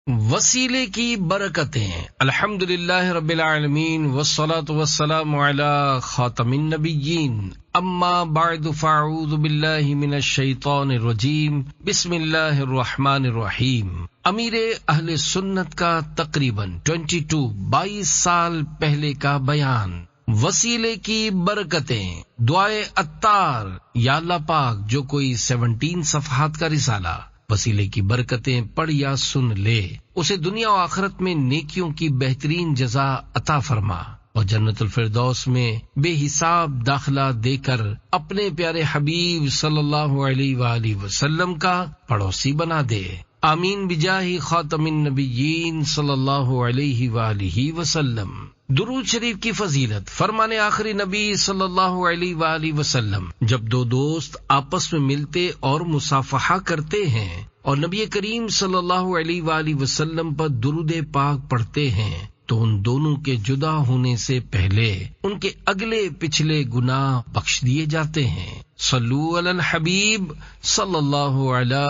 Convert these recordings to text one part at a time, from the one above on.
وسیلے کی برکتیں۔ الحمدللہ رب العالمین والصلاة والسلام علی خاتم النبیین، اما بعد فاعوذ باللہ من الشیطان الرجیم، بسم اللہ الرحمن الرحیم۔ امیر اہل سنت کا تقریباً 22 سال پہلے کا بیان۔ وسیلے کی برکتیں، دعائے عطار، یا اللہ پاک جو کوئی 17 صفحات کا رسالہ وسیلے کی برکتیں پڑھ یا سن لے، اسے دنیا و آخرت میں نیکیوں کی بہترین جزا عطا فرما اور جنت الفردوس میں بے حساب داخلہ دے کر اپنے پیارے حبیب صلی اللہ علیہ وآلہ وسلم کا پڑوسی بنا دے۔ آمین بجاہ خاتم النبیین صلی اللہ علیہ وآلہ وسلم۔ درود شریف کی فضیلت۔ فرمان آخری نبی صلی اللہ علیہ وآلہ وسلم، جب دو دوست آپس میں ملتے اور مصافحہ کرتے ہیں اور نبی کریم صلی اللہ علیہ وآلہ وسلم پر درود پاک پڑھتے ہیں تو ان دونوں کے جدا ہونے سے پہلے ان کے اگلے پچھلے گناہ بخش دیے جاتے ہیں۔ صلو علی الحبیب صلی اللہ علی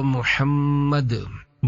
محمد۔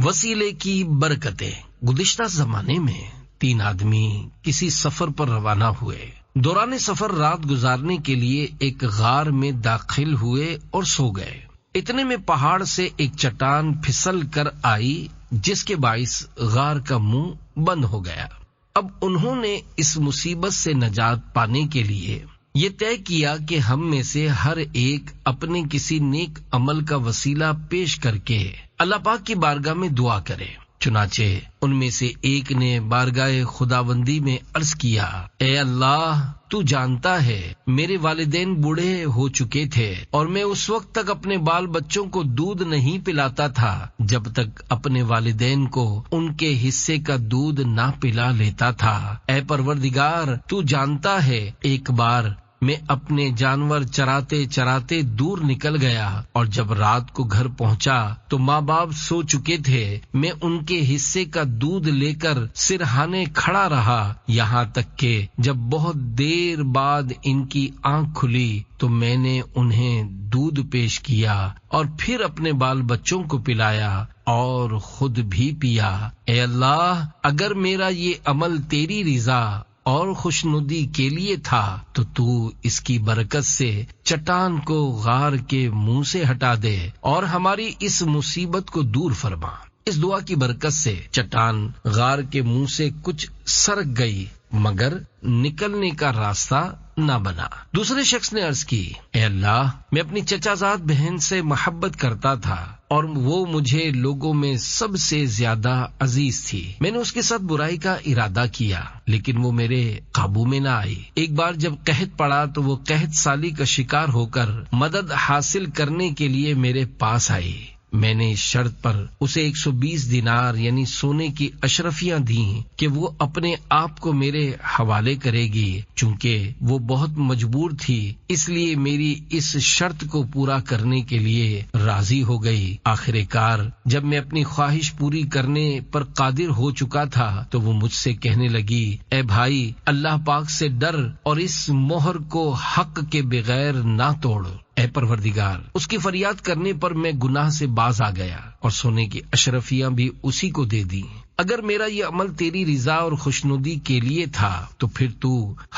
وسیلے کی برکتیں۔ گزشتہ زمانے میں 3 آدمی کسی سفر پر روانہ ہوئے۔ دوران سفر رات گزارنے کے لیے ایک غار میں داخل ہوئے اور سو گئے۔ اتنے میں پہاڑ سے ایک چٹان پھسل کر آئی جس کے باعث غار کا منہ بند ہو گیا۔ اب انہوں نے اس مصیبت سے نجات پانے کے لیے یہ طے کیا کہ ہم میں سے ہر ایک اپنے کسی نیک عمل کا وسیلہ پیش کر کے اللہ پاک کی بارگاہ میں دعا کرے۔ چنانچہ ان میں سے ایک نے بارگاہ خداوندی میں عرض کیا، اے اللہ، تو جانتا ہے میرے والدین بوڑھے ہو چکے تھے اور میں اس وقت تک اپنے بال بچوں کو دودھ نہیں پلاتا تھا جب تک اپنے والدین کو ان کے حصے کا دودھ نہ پلا لیتا تھا۔ اے پروردگار، تو جانتا ہے ایک بار میں اپنے جانور چراتے چراتے دور نکل گیا اور جب رات کو گھر پہنچا تو ماں باپ سو چکے تھے۔ میں ان کے حصے کا دودھ لے کر سرہانے کھڑا رہا یہاں تک کہ جب بہت دیر بعد ان کی آنکھ کھلی تو میں نے انہیں دودھ پیش کیا اور پھر اپنے بال بچوں کو پلایا اور خود بھی پیا۔ اے اللہ، اگر میرا یہ عمل تیری رضا اور خوشنودی کے لیے تھا تو اس کی برکت سے چٹان کو غار کے منہ سے ہٹا دے اور ہماری اس مصیبت کو دور فرما۔ اس دعا کی برکت سے چٹان غار کے منہ سے کچھ سرک گئی مگر نکلنے کا راستہ نہ بنا۔ دوسرے شخص نے عرض کی، اے اللہ، میں اپنی چچا زاد بہن سے محبت کرتا تھا اور وہ مجھے لوگوں میں سب سے زیادہ عزیز تھی۔ میں نے اس کے ساتھ برائی کا ارادہ کیا لیکن وہ میرے قابو میں نہ آئی۔ ایک بار جب قحط پڑا تو وہ قحط سالی کا شکار ہو کر مدد حاصل کرنے کے لیے میرے پاس آئی۔ میں نے اس شرط پر اسے 120 دینار یعنی سونے کی اشرفیاں دیں کہ وہ اپنے آپ کو میرے حوالے کرے گی۔ چونکہ وہ بہت مجبور تھی اس لیے میری اس شرط کو پورا کرنے کے لیے راضی ہو گئی۔ آخر کار جب میں اپنی خواہش پوری کرنے پر قادر ہو چکا تھا تو وہ مجھ سے کہنے لگی، اے بھائی، اللہ پاک سے ڈر اور اس مہر کو حق کے بغیر نہ توڑ۔ اے پروردگار، اس کی فریاد کرنے پر میں گناہ سے باز آ گیا اور سونے کی اشرفیاں بھی اسی کو دے دی۔ اگر میرا یہ عمل تیری رضا اور خوشنودی کے لیے تھا تو پھر تو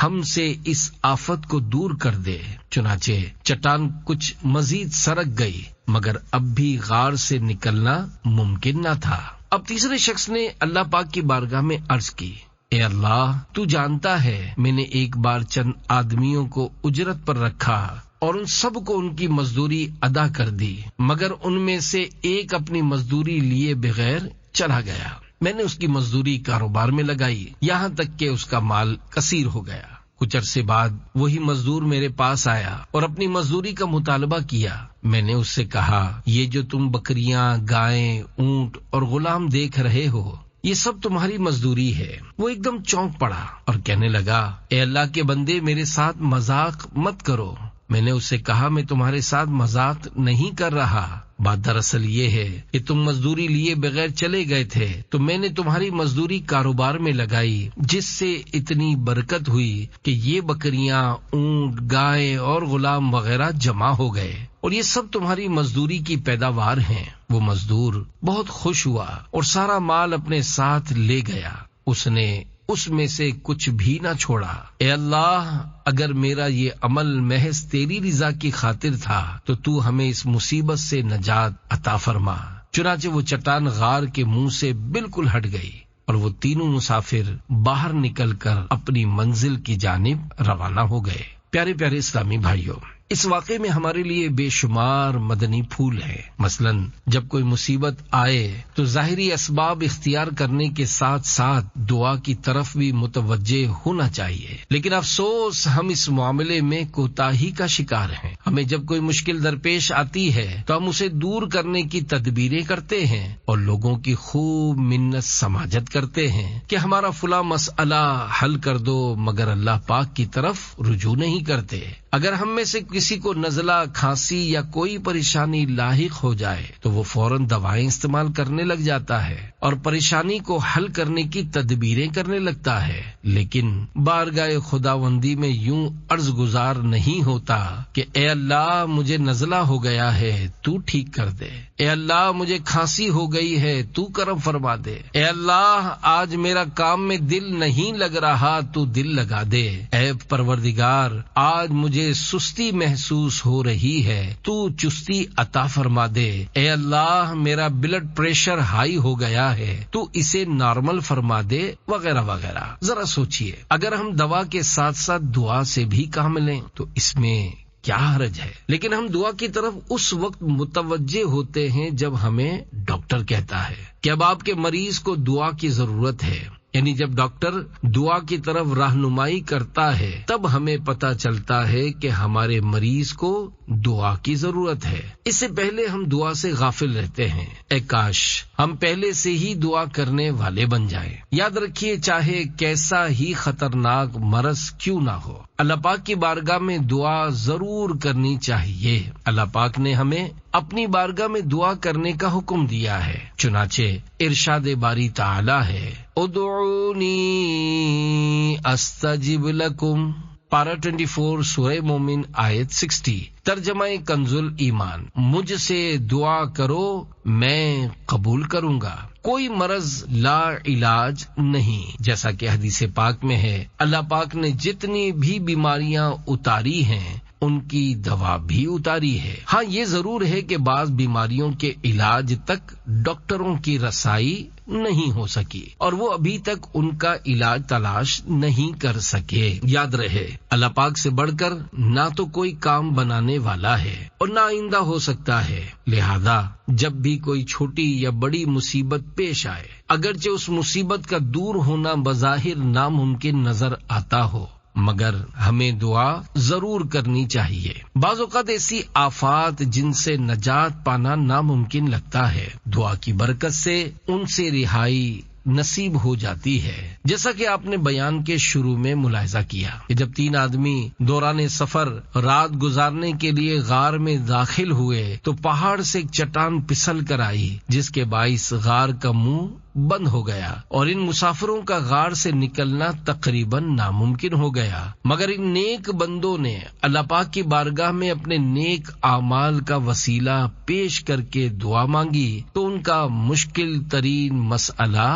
ہم سے اس آفت کو دور کر دے۔ چنانچہ چٹان کچھ مزید سرک گئی مگر اب بھی غار سے نکلنا ممکن نہ تھا۔ اب تیسرے شخص نے اللہ پاک کی بارگاہ میں عرض کی، اے اللہ، تو جانتا ہے میں نے ایک بار چند آدمیوں کو اجرت پر رکھا اور ان سب کو ان کی مزدوری ادا کر دی مگر ان میں سے ایک اپنی مزدوری لیے بغیر چلا گیا۔ میں نے اس کی مزدوری کاروبار میں لگائی یہاں تک کہ اس کا مال کثیر ہو گیا۔ کچھ عرصے بعد وہی مزدور میرے پاس آیا اور اپنی مزدوری کا مطالبہ کیا۔ میں نے اس سے کہا، یہ جو تم بکریاں، گائیں، اونٹ اور غلام دیکھ رہے ہو یہ سب تمہاری مزدوری ہے۔ وہ ایک دم چونک پڑا اور کہنے لگا، اے اللہ کے بندے، میرے ساتھ مذاق مت کرو۔ میں نے اس سے کہا، میں تمہارے ساتھ مذاق نہیں کر رہا، بات دراصل یہ ہے کہ تم مزدوری لیے بغیر چلے گئے تھے تو میں نے تمہاری مزدوری کاروبار میں لگائی جس سے اتنی برکت ہوئی کہ یہ بکریاں، اونٹ، گائے اور غلام وغیرہ جمع ہو گئے۔ اور یہ سب تمہاری مزدوری کی پیداوار ہیں۔ وہ مزدور بہت خوش ہوا اور سارا مال اپنے ساتھ لے گیا، اس نے اس میں سے کچھ بھی نہ چھوڑا۔ اے اللہ، اگر میرا یہ عمل محض تیری رضا کی خاطر تھا تو تو ہمیں اس مصیبت سے نجات عطا فرما۔ چنانچہ وہ چٹان غار کے منہ سے بالکل ہٹ گئی اور وہ تینوں مسافر باہر نکل کر اپنی منزل کی جانب روانہ ہو گئے۔ پیارے پیارے اسلامی بھائیوں، اس واقعے میں ہمارے لیے بے شمار مدنی پھول ہیں۔ مثلاً جب کوئی مصیبت آئے تو ظاہری اسباب اختیار کرنے کے ساتھ ساتھ دعا کی طرف بھی متوجہ ہونا چاہیے، لیکن افسوس ہم اس معاملے میں کوتاہی کا شکار ہیں۔ ہمیں جب کوئی مشکل درپیش آتی ہے تو ہم اسے دور کرنے کی تدبیریں کرتے ہیں اور لوگوں کی خوب منت سماجت کرتے ہیں کہ ہمارا فلاں مسئلہ حل کر دو، مگر اللہ پاک کی طرف رجوع نہیں کرتے۔ اگر ہم میں سے کسی کو نزلہ، کھانسی یا کوئی پریشانی لاحق ہو جائے تو وہ فوراً دوائیں استعمال کرنے لگ جاتا ہے اور پریشانی کو حل کرنے کی تدبیریں کرنے لگتا ہے، لیکن بارگاہ خداوندی میں یوں عرض گزار نہیں ہوتا کہ اے اللہ مجھے نزلہ ہو گیا ہے تو ٹھیک کر دے، اے اللہ مجھے کھانسی ہو گئی ہے تو کرم فرما دے، اے اللہ آج میرا کام میں دل نہیں لگ رہا تو دل لگا دے، اے پروردگار آج مجھے سستی محسوس ہو رہی ہے تو چستی عطا فرما دے، اے اللہ میرا بلڈ پریشر ہائی ہو گیا ہے تو اسے نارمل فرما دے، وغیرہ وغیرہ۔ ذرا سوچئے، اگر ہم دوا کے ساتھ ساتھ دعا سے بھی کام لیں تو اس میں کیا حرج ہے؟ لیکن ہم دعا کی طرف اس وقت متوجہ ہوتے ہیں جب ہمیں ڈاکٹر کہتا ہے کہ اب آپ کے مریض کو دعا کی ضرورت ہے، یعنی جب ڈاکٹر دعا کی طرف رہنمائی کرتا ہے تب ہمیں پتہ چلتا ہے کہ ہمارے مریض کو دعا کی ضرورت ہے۔ اس سے پہلے ہم دعا سے غافل رہتے ہیں۔ اے کاش ہم پہلے سے ہی دعا کرنے والے بن جائیں۔ یاد رکھیے، چاہے کیسا ہی خطرناک مرض کیوں نہ ہو، اللہ پاک کی بارگاہ میں دعا ضرور کرنی چاہیے۔ اللہ پاک نے ہمیں اپنی بارگاہ میں دعا کرنے کا حکم دیا ہے، چنانچہ ارشاد باری تعالی ہے، ادعونی استجب لکم، پارہ 24 سورہ مومن آیت 60۔ ترجمہ کنز ایمان، مجھ سے دعا کرو میں قبول کروں گا۔ کوئی مرض لا علاج نہیں، جیسا کہ حدیث پاک میں ہے، اللہ پاک نے جتنی بھی بیماریاں اتاری ہیں ان کی دوا بھی اتاری ہے۔ ہاں یہ ضرور ہے کہ بعض بیماریوں کے علاج تک ڈاکٹروں کی رسائی نہیں ہو سکی اور وہ ابھی تک ان کا علاج تلاش نہیں کر سکے۔ یاد رہے، اللہ پاک سے بڑھ کر نہ تو کوئی کام بنانے والا ہے اور نہ آئندہ ہو سکتا ہے، لہذا جب بھی کوئی چھوٹی یا بڑی مصیبت پیش آئے، اگرچہ اس مصیبت کا دور ہونا بظاہر ناممکن نظر آتا ہو، مگر ہمیں دعا ضرور کرنی چاہیے۔ بعض اوقات ایسی آفات جن سے نجات پانا ناممکن لگتا ہے، دعا کی برکت سے ان سے رہائی نصیب ہو جاتی ہے۔ جیسا کہ آپ نے بیان کے شروع میں ملاحظہ کیا کہ جب 3 آدمی دوران سفر رات گزارنے کے لیے غار میں داخل ہوئے تو پہاڑ سے ایک چٹان پھسل کر آئی جس کے باعث غار کا منہ بند ہو گیا اور ان مسافروں کا غار سے نکلنا تقریباً ناممکن ہو گیا، مگر ان نیک بندوں نے اللہ پاک کی بارگاہ میں اپنے نیک اعمال کا وسیلہ پیش کر کے دعا مانگی تو ان کا مشکل ترین مسئلہ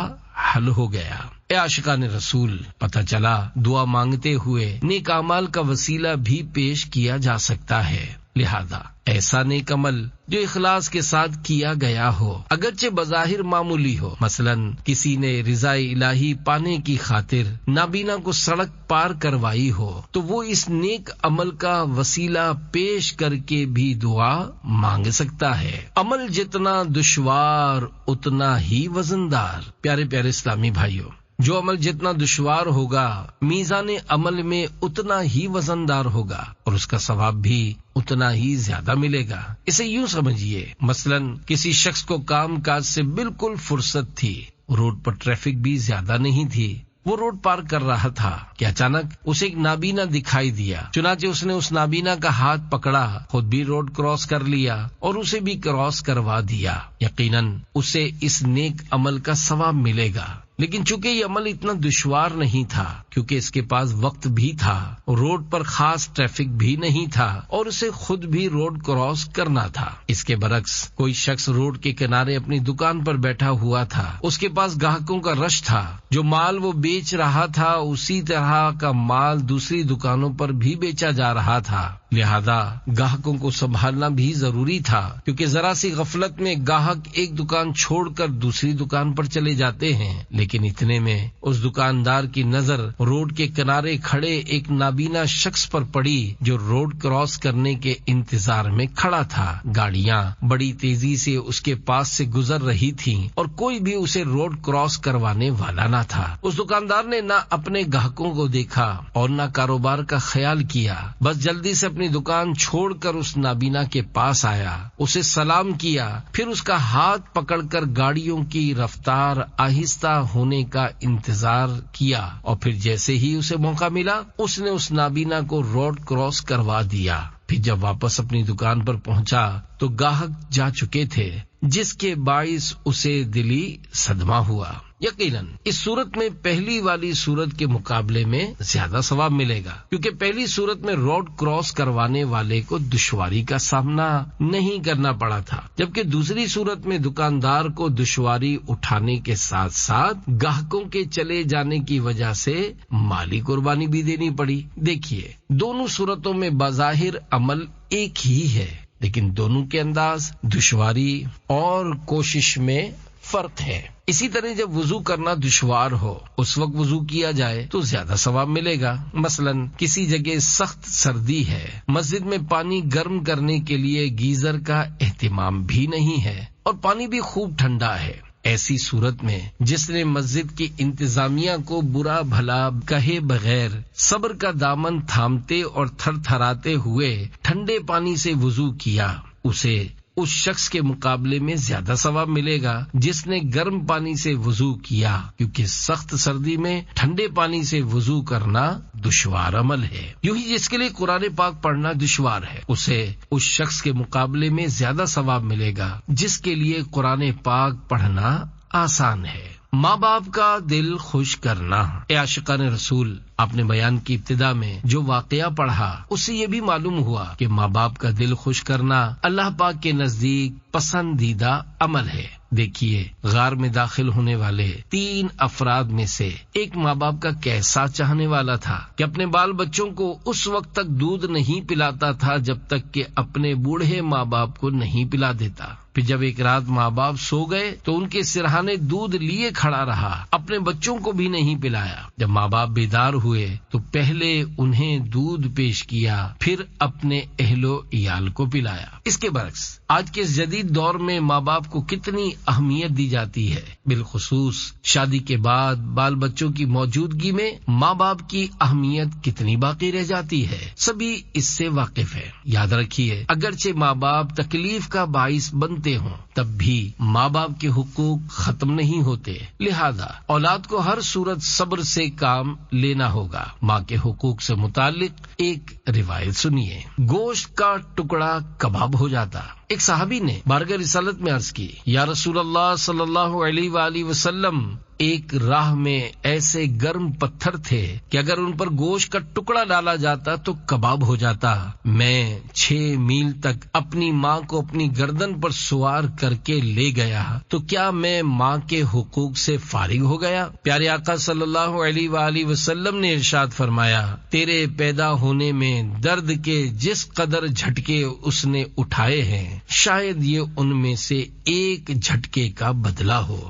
حل ہو گیا۔ اے عاشقان رسول، پتہ چلا دعا مانگتے ہوئے نیک اعمال کا وسیلہ بھی پیش کیا جا سکتا ہے، لہذا ایسا نیک عمل جو اخلاص کے ساتھ کیا گیا ہو، اگرچہ بظاہر معمولی ہو، مثلا کسی نے رضا الہی پانے کی خاطر نابینا کو سڑک پار کروائی ہو، تو وہ اس نیک عمل کا وسیلہ پیش کر کے بھی دعا مانگ سکتا ہے۔ عمل جتنا دشوار اتنا ہی وزندار۔ پیارے پیارے اسلامی بھائیوں، جو عمل جتنا دشوار ہوگا میزان عمل میں اتنا ہی وزندار ہوگا اور اس کا ثواب بھی اتنا ہی زیادہ ملے گا۔ اسے یوں سمجھیے، مثلا کسی شخص کو کام کاج سے بالکل فرصت تھی، روڈ پر ٹریفک بھی زیادہ نہیں تھی، وہ روڈ پار کر رہا تھا کہ اچانک اسے ایک نابینا دکھائی دیا، چنانچہ اس نے اس نابینا کا ہاتھ پکڑا، خود بھی روڈ کراس کر لیا اور اسے بھی کراس کروا دیا۔ یقیناً اسے اس نیک عمل کا ثواب ملے گا۔ لیکن چونکہ یہ عمل اتنا دشوار نہیں تھا کیونکہ اس کے پاس وقت بھی تھا، روڈ پر خاص ٹریفک بھی نہیں تھا اور اسے خود بھی روڈ کراس کرنا تھا۔ اس کے برعکس کوئی شخص روڈ کے کنارے اپنی دکان پر بیٹھا ہوا تھا، اس کے پاس گاہکوں کا رش تھا، جو مال وہ بیچ رہا تھا اسی طرح کا مال دوسری دکانوں پر بھی بیچا جا رہا تھا، لہذا گاہکوں کو سنبھالنا بھی ضروری تھا، کیونکہ ذرا سی غفلت میں گاہک ایک دکان چھوڑ کر دوسری دکان پر چلے جاتے ہیں۔ لیکن اتنے میں اس دکاندار کی نظر روڈ کے کنارے کھڑے ایک نابینا شخص پر پڑی جو روڈ کراس کرنے کے انتظار میں کھڑا تھا۔ گاڑیاں بڑی تیزی سے اس کے پاس سے گزر رہی تھیں اور کوئی بھی اسے روڈ کراس کروانے والا نہ تھا۔ اس دکاندار نے نہ اپنے گاہکوں کو دیکھا اور نہ کاروبار کا خیال کیا، بس جلدی سے اپنی دکان چھوڑ کر اس نابینا کے پاس آیا، اسے سلام کیا، پھر اس کا ہاتھ پکڑ کر گاڑیوں کی رفتار آہستہ ہونے کا انتظار کیا، اور پھر جیسے ہی اسے موقع ملا اس نے اس نابینا کو روڈ کراس کروا دیا۔ پھر جب واپس اپنی دکان پر پہنچا تو گاہک جا چکے تھے، جس کے باعث اسے دلی صدمہ ہوا۔ یقیناً اس صورت میں پہلی والی صورت کے مقابلے میں زیادہ ثواب ملے گا، کیونکہ پہلی صورت میں روڈ کراس کروانے والے کو دشواری کا سامنا نہیں کرنا پڑا تھا، جبکہ دوسری صورت میں دکاندار کو دشواری اٹھانے کے ساتھ ساتھ گاہکوں کے چلے جانے کی وجہ سے مالی قربانی بھی دینی پڑی۔ دیکھیے، دونوں صورتوں میں بظاہر عمل ایک ہی ہے، لیکن دونوں کے انداز، دشواری اور کوشش میں فرق ہے۔ اسی طرح جب وضو کرنا دشوار ہو اس وقت وضو کیا جائے تو زیادہ ثواب ملے گا۔ مثلا کسی جگہ سخت سردی ہے، مسجد میں پانی گرم کرنے کے لیے گیزر کا اہتمام بھی نہیں ہے اور پانی بھی خوب ٹھنڈا ہے، ایسی صورت میں جس نے مسجد کی انتظامیہ کو برا بھلا کہے بغیر صبر کا دامن تھامتے اور تھر تھراتے ہوئے ٹھنڈے پانی سے وضو کیا، اسے اس شخص کے مقابلے میں زیادہ ثواب ملے گا جس نے گرم پانی سے وضو کیا، کیونکہ سخت سردی میں ٹھنڈے پانی سے وضو کرنا دشوار عمل ہے۔ یوں ہی جس کے لیے قرآن پاک پڑھنا دشوار ہے اسے اس شخص کے مقابلے میں زیادہ ثواب ملے گا جس کے لیے قرآن پاک پڑھنا آسان ہے۔ ماں باپ کا دل خوش کرنا۔ اے عاشقان رسول، آپ نے بیان کی ابتدا میں جو واقعہ پڑھا اس سے یہ بھی معلوم ہوا کہ ماں باپ کا دل خوش کرنا اللہ پاک کے نزدیک پسندیدہ عمل ہے۔ دیکھیے، غار میں داخل ہونے والے 3 افراد میں سے ایک ماں باپ کا کیسا چاہنے والا تھا کہ اپنے بال بچوں کو اس وقت تک دودھ نہیں پلاتا تھا جب تک کہ اپنے بوڑھے ماں باپ کو نہیں پلا دیتا۔ پھر جب ایک رات ماں باپ سو گئے تو ان کے سرہانے دودھ لیے کھڑا رہا، اپنے بچوں کو بھی نہیں پلایا۔ جب ماں باپ بیدار ہوئے تو پہلے انہیں دودھ پیش کیا، پھر اپنے اہل و عیال کو پلایا۔ اس کے برعکس آج کے جدید دور میں ماں باپ کو کتنی اہمیت دی جاتی ہے، بالخصوص شادی کے بعد بال بچوں کی موجودگی میں ماں باپ کی اہمیت کتنی باقی رہ جاتی ہے، سبھی اس سے واقف ہے۔ یاد رکھیے، اگرچہ ماں باپ تکلیف کا باعث بنتے ہوں تب بھی ماں باپ کے حقوق ختم نہیں ہوتے، لہذا اولاد کو ہر صورت صبر سے کام لینا ہوگا۔ ماں کے حقوق سے متعلق ایک روایت سنیے۔ گوشت کا ٹکڑا کباب ہو جاتا۔ ایک صحابی نے بارگاہ رسالت میں عرض کی، یا رسول اللہ صلی اللہ علیہ وآلہ وسلم، ایک راہ میں ایسے گرم پتھر تھے کہ اگر ان پر گوشت کا ٹکڑا ڈالا جاتا تو کباب ہو جاتا۔ میں 6 میل تک اپنی ماں کو اپنی گردن پر سوار کر کے لے گیا، تو کیا میں ماں کے حقوق سے فارغ ہو گیا؟ پیارے آقا صلی اللہ علیہ وآلہ وسلم نے ارشاد فرمایا، تیرے پیدا ہونے میں درد کے جس قدر جھٹکے اس نے اٹھائے ہیں، شاید یہ ان میں سے ایک جھٹکے کا بدلہ ہو۔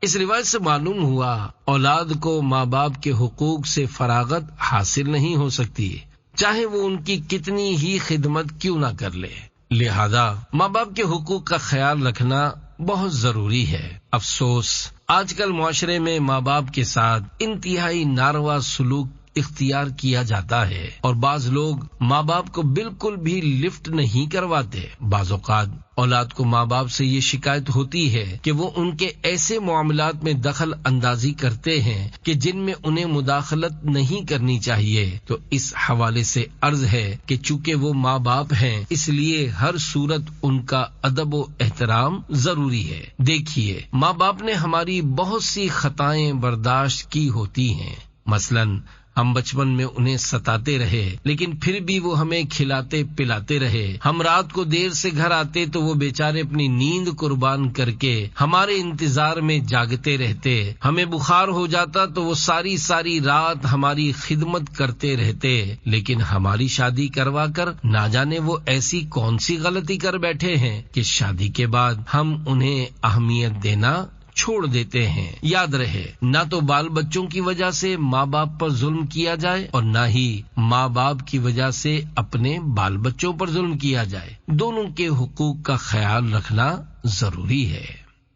اس روایت سے معلوم ہوا اولاد کو ماں باپ کے حقوق سے فراغت حاصل نہیں ہو سکتی، چاہے وہ ان کی کتنی ہی خدمت کیوں نہ کر لے۔ لہذا ماں باپ کے حقوق کا خیال رکھنا بہت ضروری ہے۔ افسوس، آج کل معاشرے میں ماں باپ کے ساتھ انتہائی ناروا سلوک اختیار کیا جاتا ہے، اور بعض لوگ ماں باپ کو بالکل بھی لفٹ نہیں کرواتے۔ بعض اوقات اولاد کو ماں باپ سے یہ شکایت ہوتی ہے کہ وہ ان کے ایسے معاملات میں دخل اندازی کرتے ہیں کہ جن میں انہیں مداخلت نہیں کرنی چاہیے۔ تو اس حوالے سے عرض ہے کہ چونکہ وہ ماں باپ ہیں، اس لیے ہر صورت ان کا ادب و احترام ضروری ہے۔ دیکھیے، ماں باپ نے ہماری بہت سی خطائیں برداشت کی ہوتی ہیں، مثلاً ہم بچپن میں انہیں ستاتے رہے لیکن پھر بھی وہ ہمیں کھلاتے پلاتے رہے۔ ہم رات کو دیر سے گھر آتے تو وہ بیچارے اپنی نیند قربان کر کے ہمارے انتظار میں جاگتے رہتے۔ ہمیں بخار ہو جاتا تو وہ ساری رات ہماری خدمت کرتے رہتے، لیکن ہماری شادی کروا کر نہ جانے وہ ایسی کون سی غلطی کر بیٹھے ہیں کہ شادی کے بعد ہم انہیں اہمیت دینا چھوڑ دیتے ہیں۔ یاد رہے، نہ تو بال بچوں کی وجہ سے ماں باپ پر ظلم کیا جائے اور نہ ہی ماں باپ کی وجہ سے اپنے بال بچوں پر ظلم کیا جائے۔ دونوں کے حقوق کا خیال رکھنا ضروری ہے۔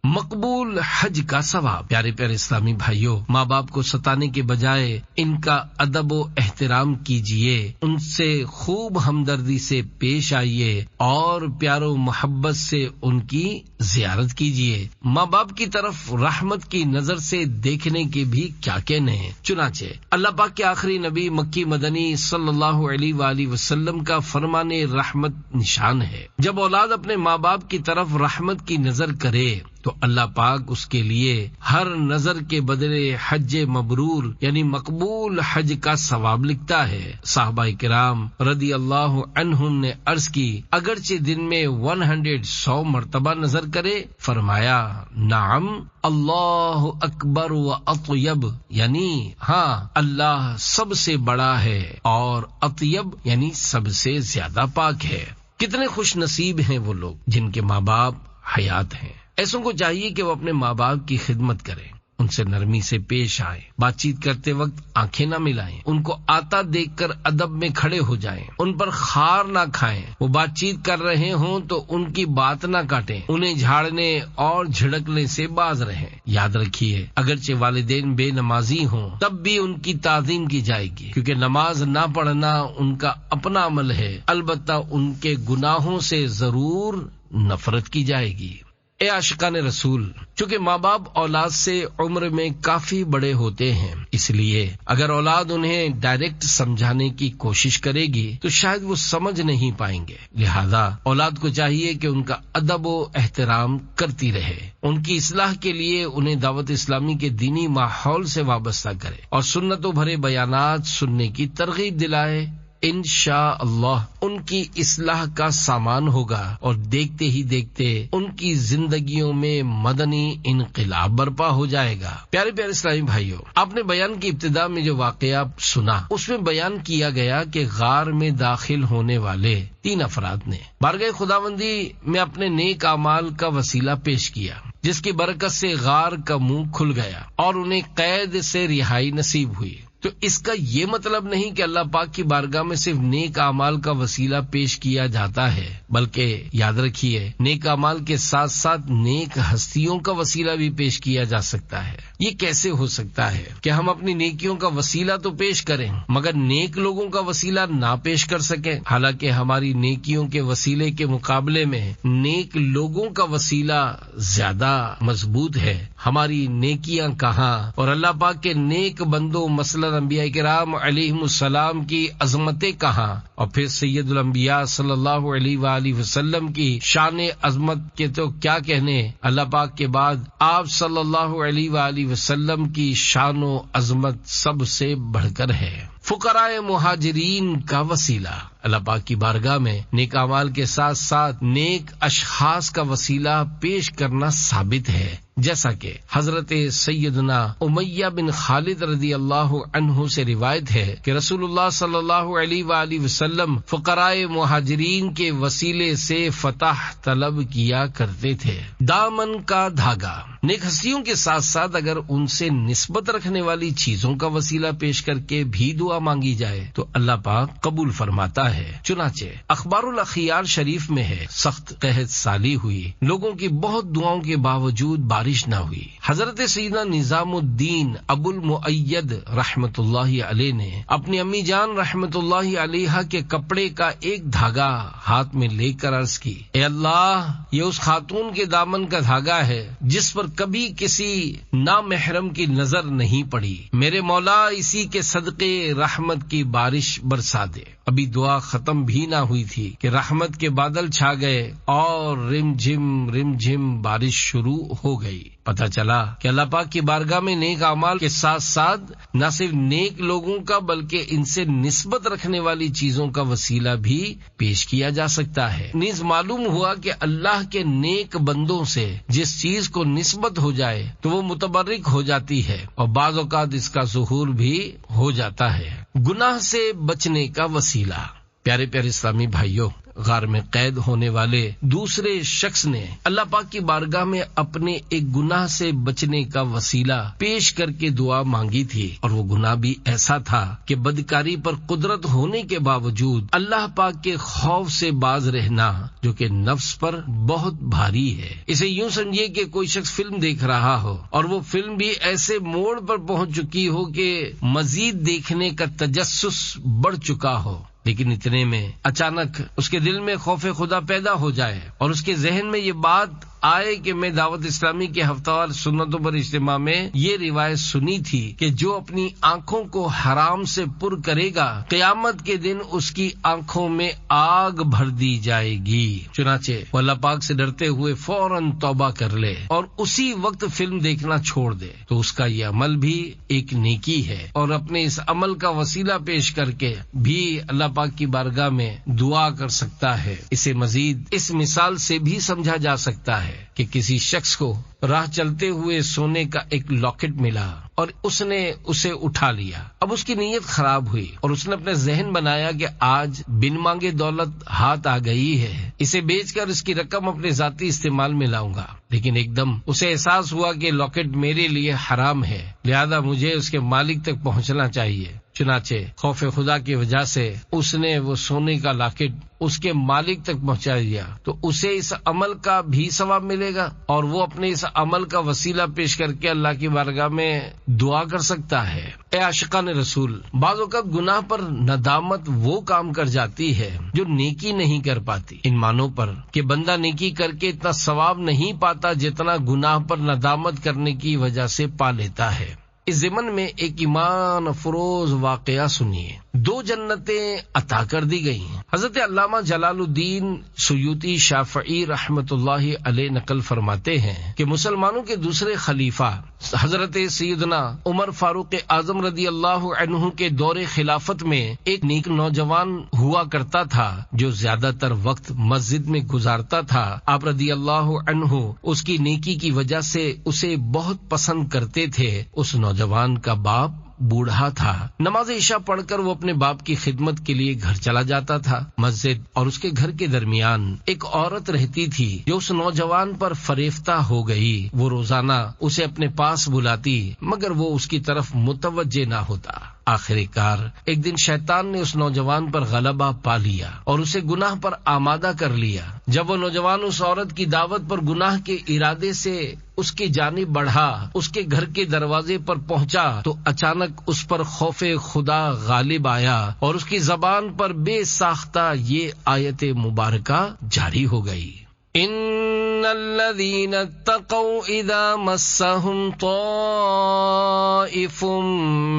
مقبول حج کا ثواب۔ پیارے پیارے اسلامی بھائیوں، ماں باپ کو ستانے کے بجائے ان کا ادب و احترام کیجیے، ان سے خوب ہمدردی سے پیش آئیے اور پیار و محبت سے ان کی زیارت کیجیے۔ ماں باپ کی طرف رحمت کی نظر سے دیکھنے کے بھی کیا کہنے ہیں۔ چنانچہ اللہ پاک کے آخری نبی مکی مدنی صلی اللہ علیہ وآلہ وسلم کا فرمان رحمت نشان ہے۔ جب اولاد اپنے ماں باپ کی طرف رحمت کی نظر کرے تو اللہ پاک اس کے لیے ہر نظر کے بدلے حج مبرور یعنی مقبول حج کا ثواب لکھتا ہے۔ صحابہ کرام رضی اللہ عنہم نے عرض کی، اگرچہ دن میں 100 مرتبہ نظر کرے، فرمایا نعم اللہ اکبر و اطیب، یعنی ہاں اللہ سب سے بڑا ہے اور اطیب یعنی سب سے زیادہ پاک ہے۔ کتنے خوش نصیب ہیں وہ لوگ جن کے ماں باپ حیات ہیں۔ ایسوں کو چاہیے کہ وہ اپنے ماں باپ کی خدمت کریں، ان سے نرمی سے پیش آئیں، بات چیت کرتے وقت آنکھیں نہ ملائیں، ان کو آتا دیکھ کر ادب میں کھڑے ہو جائیں، ان پر خار نہ کھائیں، وہ بات چیت کر رہے ہوں تو ان کی بات نہ کاٹیں، انہیں جھاڑنے اور جھڑکنے سے باز رہیں۔ یاد رکھیے، اگرچہ والدین بے نمازی ہوں تب بھی ان کی تعظیم کی جائے گی، کیونکہ نماز نہ پڑھنا ان کا اپنا عمل ہے، البتہ ان کے گناہوں سے ضرور نفرت کی جائے گی۔ اے عاشقان رسول، چونکہ ماں باپ اولاد سے عمر میں کافی بڑے ہوتے ہیں، اس لیے اگر اولاد انہیں ڈائریکٹ سمجھانے کی کوشش کرے گی تو شاید وہ سمجھ نہیں پائیں گے، لہذا اولاد کو چاہیے کہ ان کا ادب و احترام کرتی رہے، ان کی اصلاح کے لیے انہیں دعوت اسلامی کے دینی ماحول سے وابستہ کرے اور سنتوں بھرے بیانات سننے کی ترغیب دلائے۔ انشاءاللہ ان کی اصلاح کا سامان ہوگا اور دیکھتے ہی دیکھتے ان کی زندگیوں میں مدنی انقلاب برپا ہو جائے گا۔ پیارے پیارے اسلامی بھائیوں، آپ نے بیان کی ابتدا میں جو واقعہ سنا اس میں بیان کیا گیا کہ غار میں داخل ہونے والے 3 افراد نے بارگاہ خداوندی میں اپنے نیک اعمال کا وسیلہ پیش کیا، جس کی برکت سے غار کا منہ کھل گیا اور انہیں قید سے رہائی نصیب ہوئی۔ تو اس کا یہ مطلب نہیں کہ اللہ پاک کی بارگاہ میں صرف نیک اعمال کا وسیلہ پیش کیا جاتا ہے، بلکہ یاد رکھیے نیک اعمال کے ساتھ ساتھ نیک ہستیوں کا وسیلہ بھی پیش کیا جا سکتا ہے۔ یہ کیسے ہو سکتا ہے کہ ہم اپنی نیکیوں کا وسیلہ تو پیش کریں مگر نیک لوگوں کا وسیلہ نہ پیش کر سکیں، حالانکہ ہماری نیکیوں کے وسیلے کے مقابلے میں نیک لوگوں کا وسیلہ زیادہ مضبوط ہے۔ ہماری نیکیاں کہاں اور اللہ پاک کے نیک بندوں مثلا انبیاء کرام علیہم السلام کی عظمتیں کہاں، اور پھر سید الانبیاء صلی اللہ علیہ وآلہ وسلم کی شان عظمت کے تو کیا کہنے، اللہ پاک کے بعد آپ صلی اللہ علیہ وآلہ وسلم کی شان و عظمت سب سے بڑھ کر ہے۔ فقراء مہاجرین کا وسیلہ، اللہ پاک کی بارگاہ میں نیک اعمال کے ساتھ ساتھ نیک اشخاص کا وسیلہ پیش کرنا ثابت ہے، جیسا کہ حضرت سیدنا امیہ بن خالد رضی اللہ عنہ سے روایت ہے کہ رسول اللہ صلی اللہ علیہ وآلہ وسلم فقراء مہاجرین کے وسیلے سے فتح طلب کیا کرتے تھے۔ دامن کا دھاگا، نیک ہستیوں کے ساتھ ساتھ اگر ان سے نسبت رکھنے والی چیزوں کا وسیلہ پیش کر کے بھی دعا دعا مانگی جائے تو اللہ پاک قبول فرماتا ہے۔ چنانچہ اخبار الاخیار شریف میں ہے، سخت قحط سالی ہوئی، لوگوں کی بہت دعاؤں کے باوجود بارش نہ ہوئی۔ حضرت سیدنا نظام الدین ابو المؤید رحمت اللہ علیہ نے اپنی امی جان رحمت اللہ علیہ کے کپڑے کا ایک دھاگا ہاتھ میں لے کر عرض کی، اے اللہ، یہ اس خاتون کے دامن کا دھاگا ہے جس پر کبھی کسی نامحرم کی نظر نہیں پڑی، میرے مولا اسی کے صدقے رحمت کی بارش برسا دے۔ ابھی دعا ختم بھی نہ ہوئی تھی کہ رحمت کے بادل چھا گئے اور رم جھم بارش شروع ہو گئی۔ پتہ چلا کہ اللہ پاک کی بارگاہ میں نیک اعمال کے ساتھ ساتھ نہ صرف نیک لوگوں کا بلکہ ان سے نسبت رکھنے والی چیزوں کا وسیلہ بھی پیش کیا جا سکتا ہے۔ نیز معلوم ہوا کہ اللہ کے نیک بندوں سے جس چیز کو نسبت ہو جائے تو وہ متبرک ہو جاتی ہے اور بعض اوقات اس کا ظہور بھی ہو جاتا ہے۔ گناہ سے بچنے کا وسیلہ۔ پیارے پیارے اسلامی بھائیوں، غار میں قید ہونے والے دوسرے شخص نے اللہ پاک کی بارگاہ میں اپنے ایک گناہ سے بچنے کا وسیلہ پیش کر کے دعا مانگی تھی، اور وہ گناہ بھی ایسا تھا کہ بدکاری پر قدرت ہونے کے باوجود اللہ پاک کے خوف سے باز رہنا جو کہ نفس پر بہت بھاری ہے۔ اسے یوں سمجھیے کہ کوئی شخص فلم دیکھ رہا ہو اور وہ فلم بھی ایسے موڑ پر پہنچ چکی ہو کہ مزید دیکھنے کا تجسس بڑھ چکا ہو، لیکن اتنے میں اچانک اس کے دل میں خوف خدا پیدا ہو جائے اور اس کے ذہن میں یہ بات آئے کہ میں دعوت اسلامی کے ہفتہ وار سنتوں پر اجتماع میں یہ روایت سنی تھی کہ جو اپنی آنکھوں کو حرام سے پر کرے گا قیامت کے دن اس کی آنکھوں میں آگ بھر دی جائے گی۔ چنانچہ وہ اللہ پاک سے ڈرتے ہوئے فوراً توبہ کر لے اور اسی وقت فلم دیکھنا چھوڑ دے تو اس کا یہ عمل بھی ایک نیکی ہے، اور اپنے اس عمل کا وسیلہ پیش کر کے بھی اللہ پاک کی بارگاہ میں دعا کر سکتا ہے۔ اسے مزید اس مثال سے بھی سمجھا جا سکتا ہے کہ کسی شخص کو راہ چلتے ہوئے سونے کا ایک لاکٹ ملا اور اس نے اسے اٹھا لیا۔ اب اس کی نیت خراب ہوئی اور اس نے اپنے ذہن بنایا کہ آج بن مانگے دولت ہاتھ آ گئی ہے، اسے بیچ کر اس کی رقم اپنے ذاتی استعمال میں لاؤں گا۔ لیکن ایک دم اسے احساس ہوا کہ لاکٹ میرے لیے حرام ہے، لہذا مجھے اس کے مالک تک پہنچنا چاہیے۔ چنانچہ خوف خدا کی وجہ سے اس نے وہ سونے کا لاکٹ اس کے مالک تک پہنچا دیا، تو اسے اس عمل کا بھی ثواب ملے گا اور وہ اپنے اس عمل کا وسیلہ پیش کر کے اللہ کی بارگاہ میں دعا کر سکتا ہے۔ اے عاشقان رسول، بعض اوقات گناہ پر ندامت وہ کام کر جاتی ہے جو نیکی نہیں کر پاتی، ان معنوں پر کہ بندہ نیکی کر کے اتنا ثواب نہیں پاتا جتنا گناہ پر ندامت کرنے کی وجہ سے پا لیتا ہے۔ اس ضمن میں ایک ایمان افروز واقعہ سنیے۔ 2 جنتیں عطا کر دی گئی ہیں۔ حضرت علامہ جلال الدین سیوطی شافعی رحمت اللہ علیہ نقل فرماتے ہیں کہ مسلمانوں کے دوسرے خلیفہ حضرت سیدنا عمر فاروق اعظم رضی اللہ عنہ کے دور خلافت میں ایک نیک نوجوان ہوا کرتا تھا جو زیادہ تر وقت مسجد میں گزارتا تھا۔ آپ رضی اللہ عنہ اس کی نیکی کی وجہ سے اسے بہت پسند کرتے تھے۔ اس نوجوان کا باپ بوڑھا تھا۔ نماز عشاء پڑھ کر وہ اپنے باپ کی خدمت کے لیے گھر چلا جاتا تھا۔ مسجد اور اس کے گھر کے درمیان ایک عورت رہتی تھی جو اس نوجوان پر فریفتہ ہو گئی۔ وہ روزانہ اسے اپنے پاس بلاتی مگر وہ اس کی طرف متوجہ نہ ہوتا۔ آخر کار ایک دن شیطان نے اس نوجوان پر غلبہ پا لیا اور اسے گناہ پر آمادہ کر لیا۔ جب وہ نوجوان اس عورت کی دعوت پر گناہ کے ارادے سے اس کی جانب بڑھا، اس کے گھر کے دروازے پر پہنچا تو اچانک اس پر خوف خدا غالب آیا اور اس کی زبان پر بے ساختہ یہ آیت مبارکہ جاری ہو گئی۔ ان الذين اتقوا اذا مسهم طائف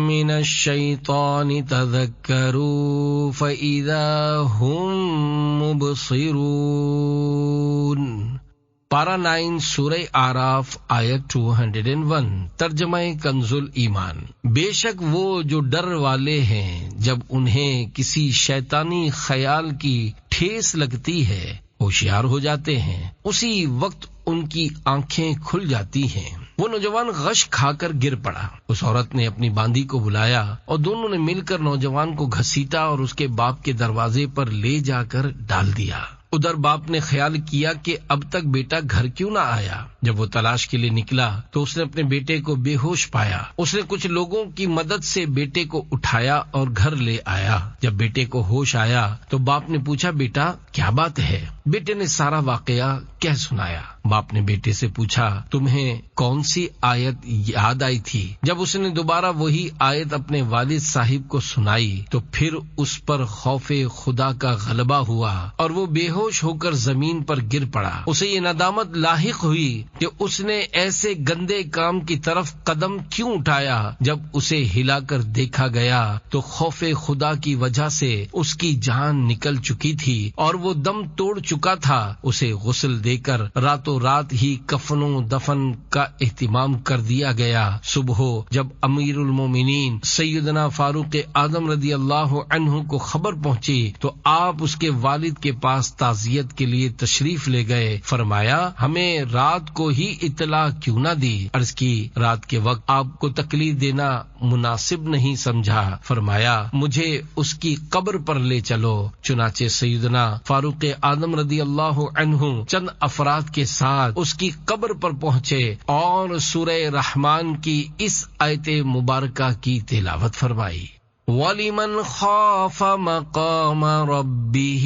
من الشيطان تذكروا فاذا هم مبصرون۔ پارہ 9 سورہ آراف آیت 201۔ ترجمہ کنز الایمان۔ بے شک وہ جو ڈر والے ہیں جب انہیں کسی شیطانی خیال کی ٹھیس لگتی ہے ہوشیار ہو جاتے ہیں، اسی وقت ان کی آنکھیں کھل جاتی ہیں۔ وہ نوجوان غش کھا کر گر پڑا۔ اس عورت نے اپنی باندی کو بلایا اور دونوں نے مل کر نوجوان کو گھسیٹا اور اس کے باپ کے دروازے پر لے جا کر ڈال دیا۔ ادھر باپ نے خیال کیا کہ اب تک بیٹا گھر کیوں نہ آیا۔ جب وہ تلاش کے لیے نکلا تو اس نے اپنے بیٹے کو بے ہوش پایا۔ اس نے کچھ لوگوں کی مدد سے بیٹے کو اٹھایا اور گھر لے آیا۔ جب بیٹے کو ہوش آیا تو باپ نے پوچھا، بیٹا کیا بات ہے؟ بیٹے نے سارا واقعہ کہہ سنایا۔ باپ نے بیٹے سے پوچھا، تمہیں کون سی آیت یاد آئی تھی؟ جب اس نے دوبارہ وہی آیت اپنے والد صاحب کو سنائی تو پھر اس پر خوف خدا کا غلبہ ہوا اور وہ بے ہوش ہو کر زمین پر گر پڑا۔ اسے یہ ندامت لاحق ہوئی کہ اس نے ایسے گندے کام کی طرف قدم کیوں اٹھایا۔ جب اسے ہلا کر دیکھا گیا تو خوف خدا کی وجہ سے اس کی جان نکل چکی تھی اور وہ دم توڑ چکا تھا۔ اسے غسل دے کر راتوں رات ہی کفن و دفن کا اہتمام کر دیا گیا۔ صبح جب امیر المومنین سیدنا فاروق اعظم رضی اللہ عنہ کو خبر پہنچی تو آپ اس کے والد کے پاس تعزیت کے لیے تشریف لے گئے۔ فرمایا، ہمیں رات کو ہی اطلاع کیوں نہ دی؟ عرض کی، رات کے وقت آپ کو تکلیف دینا مناسب نہیں سمجھا۔ فرمایا، مجھے اس کی قبر پر لے چلو۔ چنانچہ سیدنا فاروق اعظم رضی اللہ عنہ چند افراد کے ساتھ اس کی قبر پر پہنچے اور سورہ رحمان کی اس آیت مبارکہ کی تلاوت فرمائی۔ وَلِمَنْ خَافَ مَقَامَ رَبِّهِ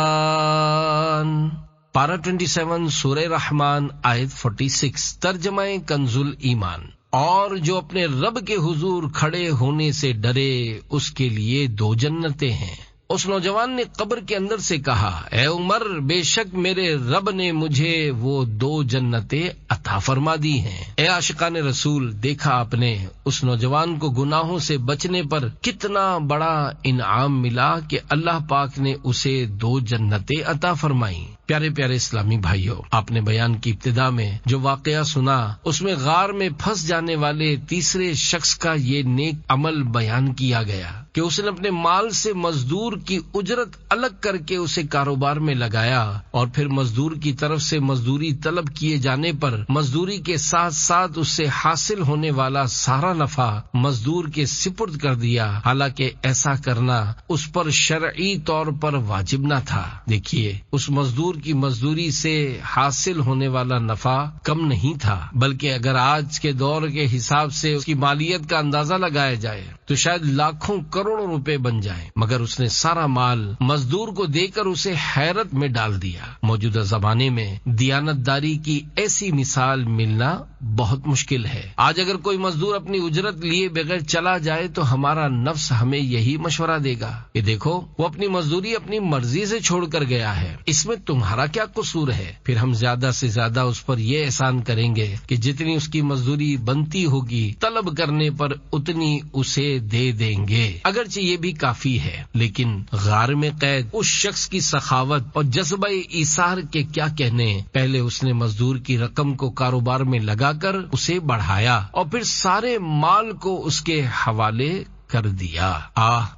جَنَّتَانِ، پارہ 27 سورہ رحمان آیت 46، ترجمہ کنز الایمان۔ اور جو اپنے رب کے حضور کھڑے ہونے سے ڈرے اس کے لیے 2 جنتیں ہیں۔ اس نوجوان نے قبر کے اندر سے کہا، اے عمر، بے شک میرے رب نے مجھے وہ 2 جنتیں عطا فرما دی ہیں۔ اے عاشقان رسول، دیکھا آپ نے اس نوجوان کو گناہوں سے بچنے پر کتنا بڑا انعام ملا کہ اللہ پاک نے اسے 2 جنتیں عطا فرمائیں۔ پیارے پیارے اسلامی بھائیوں، آپ نے بیان کی ابتدا میں جو واقعہ سنا اس میں غار میں پھنس جانے والے تیسرے شخص کا یہ نیک عمل بیان کیا گیا کہ اس نے اپنے مال سے مزدور کی اجرت الگ کر کے اسے کاروبار میں لگایا اور پھر مزدور کی طرف سے مزدوری طلب کیے جانے پر مزدوری کے ساتھ ساتھ اس سے حاصل ہونے والا سارا نفع مزدور کے سپرد کر دیا، حالانکہ ایسا کرنا اس پر شرعی طور پر واجب نہ تھا۔ دیکھیے، اس مزدور کی مزدوری سے حاصل ہونے والا نفع کم نہیں تھا، بلکہ اگر آج کے دور کے حساب سے اس کی مالیت کا اندازہ لگایا جائے تو شاید لاکھوں کروڑوں روپے بن جائیں، مگر اس نے سارا مال مزدور کو دے کر اسے حیرت میں ڈال دیا۔ موجودہ زمانے میں دیانت داری کی ایسی مثال ملنا بہت مشکل ہے۔ آج اگر کوئی مزدور اپنی اجرت لیے بغیر چلا جائے تو ہمارا نفس ہمیں یہی مشورہ دے گا کہ دیکھو، وہ اپنی مزدوری اپنی مرضی سے چھوڑ کر گیا ہے، اس میں تمہارا کیا قصور ہے؟ پھر ہم زیادہ سے زیادہ اس پر یہ احسان کریں گے کہ جتنی اس کی مزدوری بنتی ہوگی طلب کرنے پر اتنی اسے دے دیں گے۔ اگرچہ یہ بھی کافی ہے، لیکن غار میں قید اس شخص کی سخاوت اور جذبہ ایثار کے کیا کہنے۔ پہلے اس نے مزدور کی رقم کو کاروبار میں لگا کر اسے بڑھایا اور پھر سارے مال کو اس کے حوالے کر دیا۔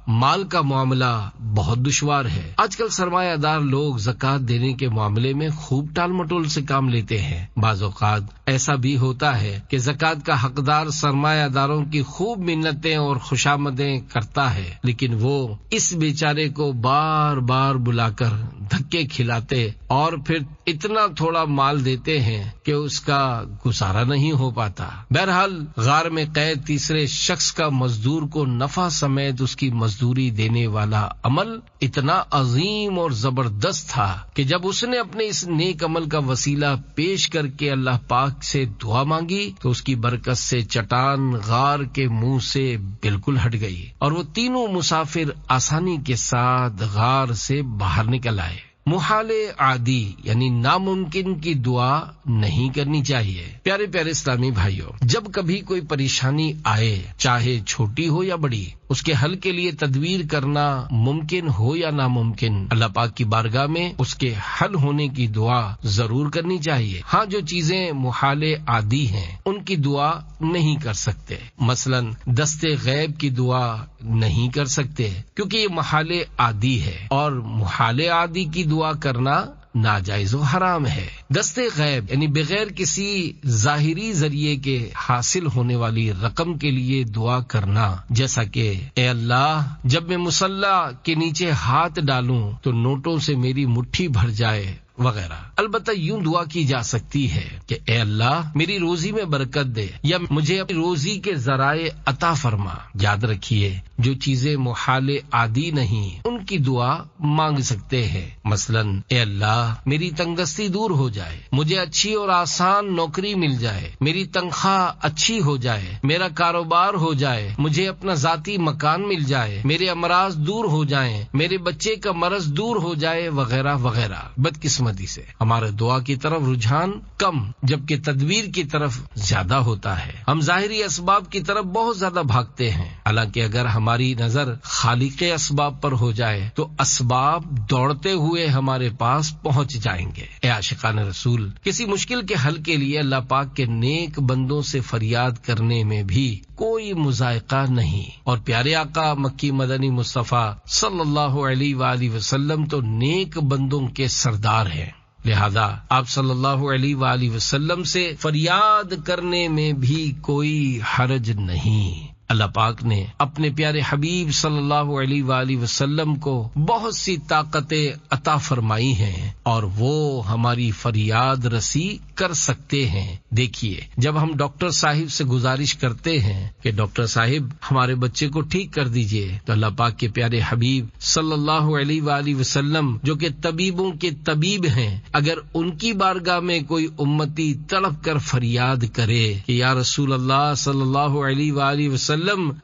مال کا معاملہ بہت دشوار ہے۔ آج کل سرمایہ دار لوگ زکوٰۃ دینے کے معاملے میں خوب ٹال مٹول سے کام لیتے ہیں۔ بعض اوقات ایسا بھی ہوتا ہے کہ زکوٰۃ کا حقدار سرمایہ داروں کی خوب منتیں اور خوشامدیں کرتا ہے، لیکن وہ اس بیچارے کو بار بار بلا کر دھکے کھلاتے اور پھر اتنا تھوڑا مال دیتے ہیں کہ اس کا گزارا نہیں ہو پاتا۔ بہرحال غار میں قید تیسرے شخص کا مزدور کو نفع سمیت اس کی مزدوری دینے والا عمل اتنا عظیم اور زبردست تھا کہ جب اس نے اپنے اس نیک عمل کا وسیلہ پیش کر کے اللہ پاک سے دعا مانگی تو اس کی برکت سے چٹان غار کے منہ سے بالکل ہٹ گئی اور وہ تینوں مسافر آسانی کے ساتھ غار سے باہر نکل آئے۔ محال عادی یعنی ناممکن کی دعا نہیں کرنی چاہیے۔ پیارے پیارے اسلامی بھائیوں، جب کبھی کوئی پریشانی آئے، چاہے چھوٹی ہو یا بڑی، اس کے حل کے لیے تدبیر کرنا ممکن ہو یا ناممکن، اللہ پاک کی بارگاہ میں اس کے حل ہونے کی دعا ضرور کرنی چاہیے۔ ہاں، جو چیزیں محال عادی ہیں ان کی دعا نہیں کر سکتے، مثلا دست غیب کی دعا نہیں کر سکتے کیونکہ یہ محال عادی ہے، اور محال عادی کی دعا کرنا ناجائز و حرام ہے۔ دست غیب یعنی بغیر کسی ظاہری ذریعے کے حاصل ہونے والی رقم کے لیے دعا کرنا، جیسا کہ اے اللہ جب میں مصلی کے نیچے ہاتھ ڈالوں تو نوٹوں سے میری مٹھی بھر جائے وغیرہ۔ البتہ یوں دعا کی جا سکتی ہے کہ اے اللہ میری روزی میں برکت دے، یا مجھے اپنی روزی کے ذرائع عطا فرما۔ یاد رکھیے جو چیزیں محال عادی نہیں ان کی دعا مانگ سکتے ہیں، مثلا اے اللہ میری تنگدستی دور ہو جائے، مجھے اچھی اور آسان نوکری مل جائے، میری تنخواہ اچھی ہو جائے، میرا کاروبار ہو جائے، مجھے اپنا ذاتی مکان مل جائے، میرے امراض دور ہو جائیں، میرے بچے کا مرض دور ہو جائے وغیرہ وغیرہ۔ بدقسمتی سے ہمارے دعا کی طرف رجحان کم جبکہ تدبیر کی طرف زیادہ ہوتا ہے۔ ہم ظاہری اسباب کی طرف بہت زیادہ بھاگتے ہیں، حالانکہ اگر ہماری نظر خالق اسباب پر ہو جائے تو اسباب دوڑتے ہوئے ہمارے پاس پہنچ جائیں گے۔ اے عاشقان رسول، کسی مشکل کے حل کے لیے اللہ پاک کے نیک بندوں سے فریاد کرنے میں بھی کوئی مذائقہ نہیں، اور پیارے آقا مکی مدنی مصطفیٰ صلی اللہ علیہ وآلہ وسلم تو نیک بندوں کے سردار ہیں، لہذا آپ صلی اللہ علیہ وآلہ وسلم سے فریاد کرنے میں بھی کوئی حرج نہیں۔ اللہ پاک نے اپنے پیارے حبیب صلی اللہ علیہ وآلہ وسلم کو بہت سی طاقتیں عطا فرمائی ہیں اور وہ ہماری فریاد رسی کر سکتے ہیں۔ دیکھیے جب ہم ڈاکٹر صاحب سے گزارش کرتے ہیں کہ ڈاکٹر صاحب ہمارے بچے کو ٹھیک کر دیجئے، تو اللہ پاک کے پیارے حبیب صلی اللہ علیہ وآلہ وسلم جو کہ طبیبوں کے طبیب ہیں، اگر ان کی بارگاہ میں کوئی امتی تڑپ کر فریاد کرے کہ یا رسول اللہ صلی اللہ علیہ وآلہ وسلم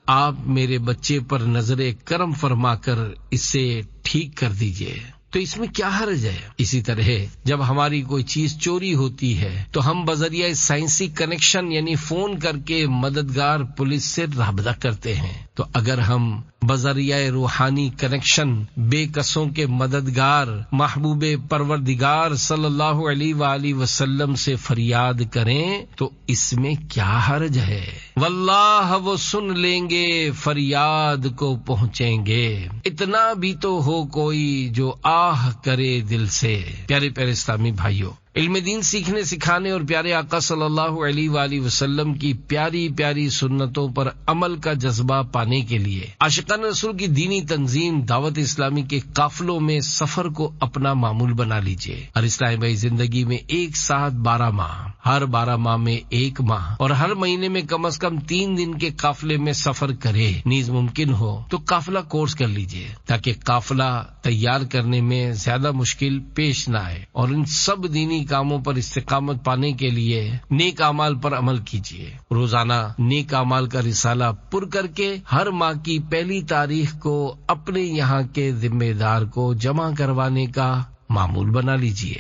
آپ میرے بچے پر نظر کرم فرما کر اسے ٹھیک کر دیجئے، تو اس میں کیا حرج ہے؟ اسی طرح جب ہماری کوئی چیز چوری ہوتی ہے تو ہم بذریعہ سائنسی کنیکشن یعنی فون کر کے مددگار پولیس سے رابطہ کرتے ہیں، تو اگر ہم بذریعہ روحانی کنیکشن بے کسوں کے مددگار محبوب پروردگار صلی اللہ علیہ وآلہ وسلم سے فریاد کریں تو اس میں کیا حرج ہے؟ واللہ وہ سن لیں گے، فریاد کو پہنچیں گے، اتنا بھی تو ہو کوئی جو آہ کرے دل سے۔ پیارے پیارے اسلامی بھائیوں، علم دین سیکھنے سکھانے اور پیارے آقا صلی اللہ علیہ وآلہ وسلم کی پیاری پیاری سنتوں پر عمل کا جذبہ پانے کے لیے عاشقان رسول کی دینی تنظیم دعوت اسلامی کے قافلوں میں سفر کو اپنا معمول بنا لیجئے۔ ہر اسلامی بھائی زندگی میں ایک ساتھ 12 ماہ، ہر 12 ماہ میں 1 ماہ اور ہر مہینے میں کم از کم 3 دن کے قافلے میں سفر کرے، نیز ممکن ہو تو قافلہ کورس کر لیجئے تاکہ قافلہ تیار کرنے میں زیادہ مشکل پیش نہ آئے، اور ان سب دینی کاموں پر استقامت پانے کے لیے نیک اعمال پر عمل کیجیے۔ روزانہ نیک اعمال کا رسالہ پر کر کے ہر ماہ کی پہلی تاریخ کو اپنے یہاں کے ذمہ دار کو جمع کروانے کا معمول بنا لیجیے۔